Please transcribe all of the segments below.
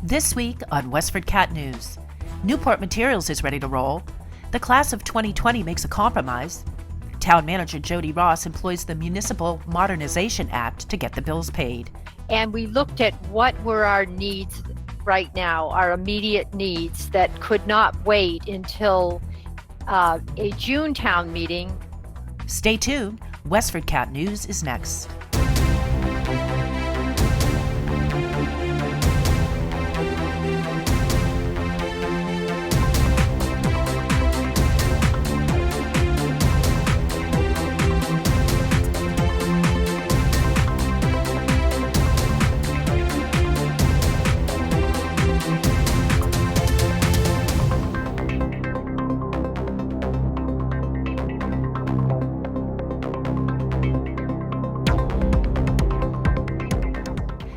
This week on WestfordCAT News, Newport Materials is ready to roll. The class of 2020 makes a compromise. Town Manager Jodi Ross employs the Municipal Modernization Act to get the bills paid. And we looked at what were our needs right now, our immediate needs that could not wait until a June town meeting. Stay tuned. WestfordCAT News is next.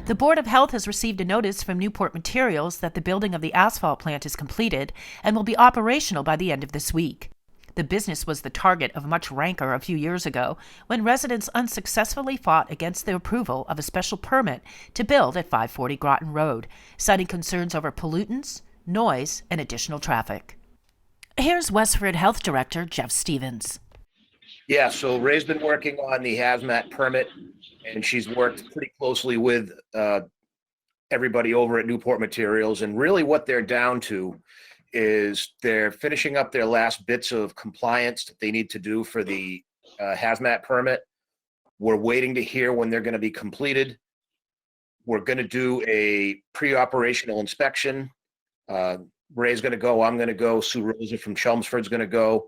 The Board of Health has received a notice from Newport Materials that the building of the asphalt plant is completed and will be operational by the end of this week. The business was the target of much rancor a few years ago when residents unsuccessfully fought against the approval of a special permit to build at 540 Groton Road, citing concerns over pollutants, noise, and additional traffic. Here's Westford Health Director Jeff Stevens. Yeah, so Ray's been working on the hazmat permit, and she's worked pretty closely with everybody over at Newport Materials. And really what they're down to is they're finishing up their last bits of compliance that they need to do for the hazmat permit. We're waiting to hear when they're going to be completed. We're going to do a pre-operational inspection. Ray's going to go, I'm going to go, Sue Rosa from Chelmsford's going to go.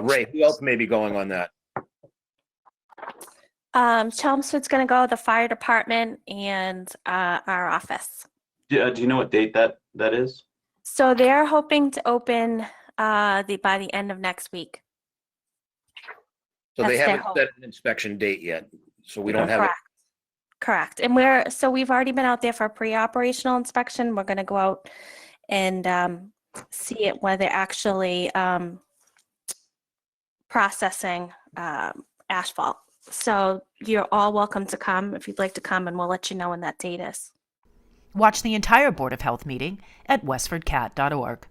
Ray, who else may be going on that? Chelmsford's going to go, the fire department, and our office. Do you know what date that is? So they're hoping to open by the end of next week. So That's they their haven't hope. set an inspection date yet, so we don't have it. Correct. And we've already been out there for a pre-operational inspection. We're going to go out and see it where they're actually processing asphalt. So you're all welcome to come if you'd like to come, and we'll let you know when that date is. Watch the entire Board of Health meeting at westfordcat.org.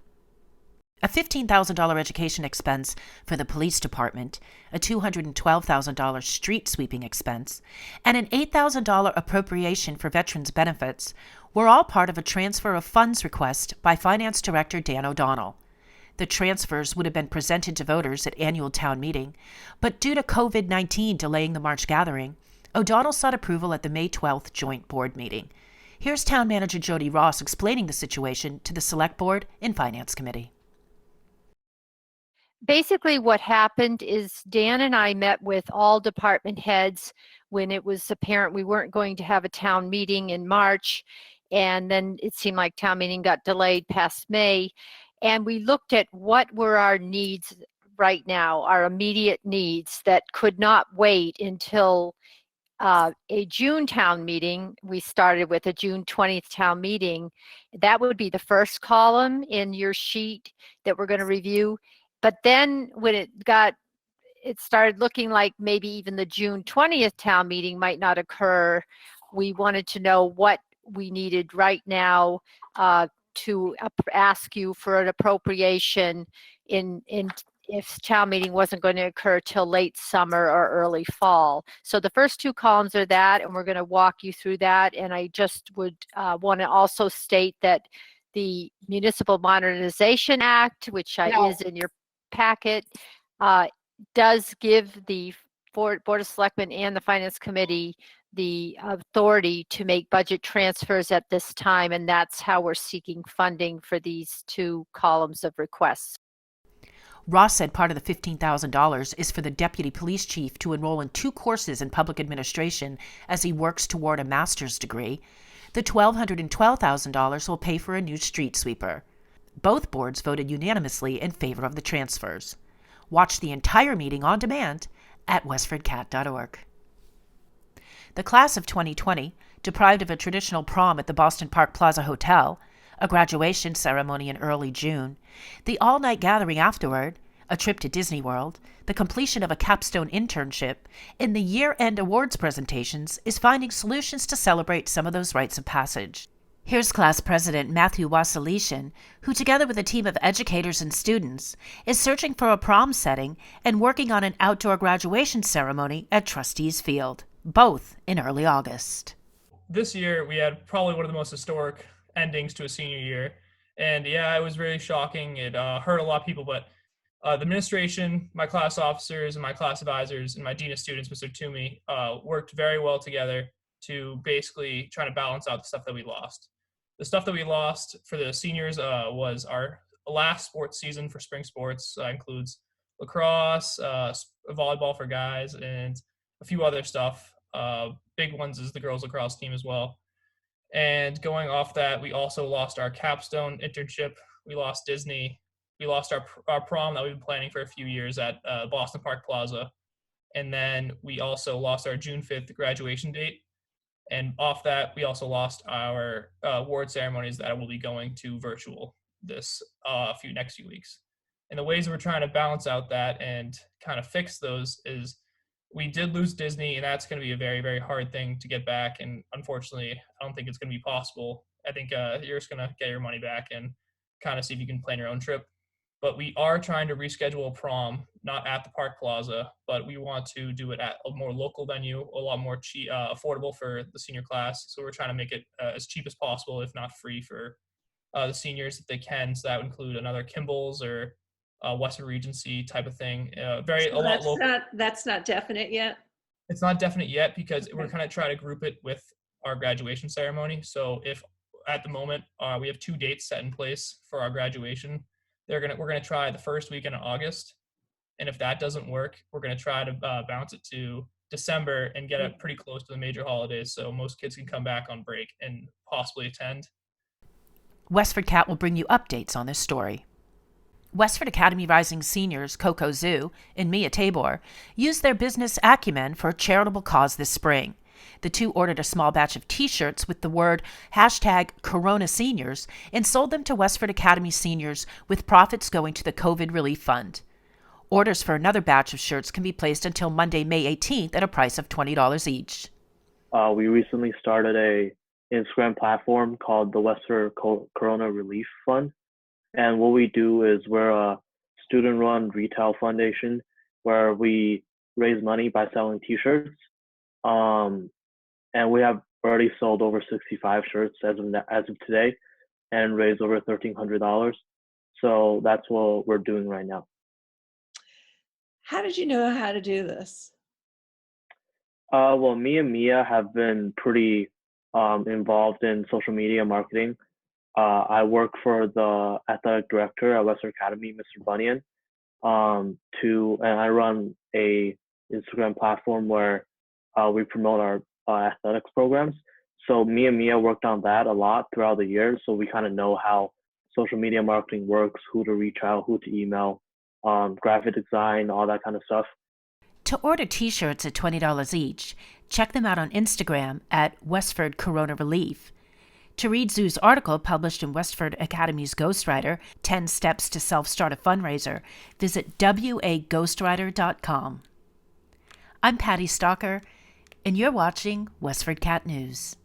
A $15,000 education expense for the police department, a $212,000 street sweeping expense, and an $8,000 appropriation for veterans benefits were all part of a transfer of funds request by Finance Director Dan O'Donnell. The transfers would have been presented to voters at annual town meeting, but due to COVID-19 delaying the March gathering, O'Donnell sought approval at the May 12th joint board meeting. Here's Town Manager Jodi Ross explaining the situation to the Select Board and Finance Committee. Basically what happened is Dan and I met with all department heads when it was apparent we weren't going to have a town meeting in March, and then it seemed like town meeting got delayed past May. And we looked at what were our needs right now, our immediate needs that could not wait until a June town meeting. We started with a June 20th town meeting. That would be the first column in your sheet that we're going to review. But then when it started looking like maybe even the June 20th town meeting might not occur, we wanted to know what we needed right now to ask you for an appropriation if town meeting wasn't going to occur till late summer or early fall. So the first two columns are that, and we're going to walk you through that. And I just would want to also state that the Municipal Modernization Act, which is in your packet, does give the Board of Selectmen and the Finance Committee the authority to make budget transfers at this time, and that's how we're seeking funding for these two columns of requests. Ross said part of the $15,000 is for the deputy police chief to enroll in 2 courses in public administration as he works toward a master's degree. The $1,212,000 will pay for a new street sweeper. Both boards voted unanimously in favor of the transfers. Watch the entire meeting on demand at westfordcat.org. The class of 2020, deprived of a traditional prom at the Boston Park Plaza Hotel, a graduation ceremony in early June, the all-night gathering afterward, a trip to Disney World, the completion of a capstone internship, and the year-end awards presentations is finding solutions to celebrate some of those rites of passage. Here's class president Matthew Wasilician, who together with a team of educators and students is searching for a prom setting and working on an outdoor graduation ceremony at Trustees Field, both in early August. This year we had probably one of the most historic endings to a senior year. And yeah, it was really shocking. It hurt a lot of people, but the administration, my class officers and my class advisors and my dean of students, Mr. Toomey, worked very well together to basically try to balance out the stuff that we lost. The stuff that we lost for the seniors was our last sports season for spring sports. Includes lacrosse, volleyball for guys, and a few other stuff. Big ones is the girls lacrosse team as well. And going off that, we also lost our capstone internship. We lost Disney. We lost our prom that we've been planning for a few years at Boston Park Plaza. And then we also lost our June 5th graduation date. And off that, we also lost our award ceremonies that will be going to virtual this next few weeks. And the ways that we're trying to balance out that and kind of fix those is we did lose Disney, and that's going to be a very, very hard thing to get back. And unfortunately, I don't think it's going to be possible. I think you're just going to get your money back and kind of see if you can plan your own trip. But we are trying to reschedule a prom, not at the Park Plaza, but we want to do it at a more local venue, a lot more affordable for the senior class. So we're trying to make it as cheap as possible, if not free, for the seniors if they can. So that would include another Kimball's or Western Regency type of thing. That's not definite yet. It's not definite yet because we're kind of trying to group it with our graduation ceremony. So if at the moment we have 2 dates set in place for our graduation, we're gonna try the first weekend in August, and if that doesn't work, we're gonna try to bounce it to December and get it pretty close to the major holidays, so most kids can come back on break and possibly attend. WestfordCAT will bring you updates on this story. Westford Academy Rising seniors Coco Zoo and Mia Tabor used their business acumen for a charitable cause this spring. The two ordered a small batch of T-shirts with the word #CoronaSeniors and sold them to Westford Academy seniors with profits going to the COVID Relief Fund. Orders for another batch of shirts can be placed until Monday, May 18th at a price of $20 each. We recently started a Instagram platform called the Westford Corona Relief Fund. And what we do is we're a student-run retail foundation where we raise money by selling T-shirts. And we have already sold over 65 shirts as of today and raised over $1,300. So that's what we're doing right now. How did you know how to do this? Well, me and Mia have been pretty involved in social media marketing. I work for the athletic director at Westford Academy, Mr. Bunyan, and I run a Instagram platform where we promote our athletics programs. So me and Mia worked on that a lot throughout the year. So we kind of know how social media marketing works, who to reach out, who to email, graphic design, all that kind of stuff. To order T-shirts at $20 each, check them out on Instagram at Westford Corona Relief. To read Zoo's article published in Westford Academy's Ghostwriter, 10 Steps to Self-Start a Fundraiser, visit waghostwriter.com. I'm Patty Stalker, and you're watching WestfordCAT News.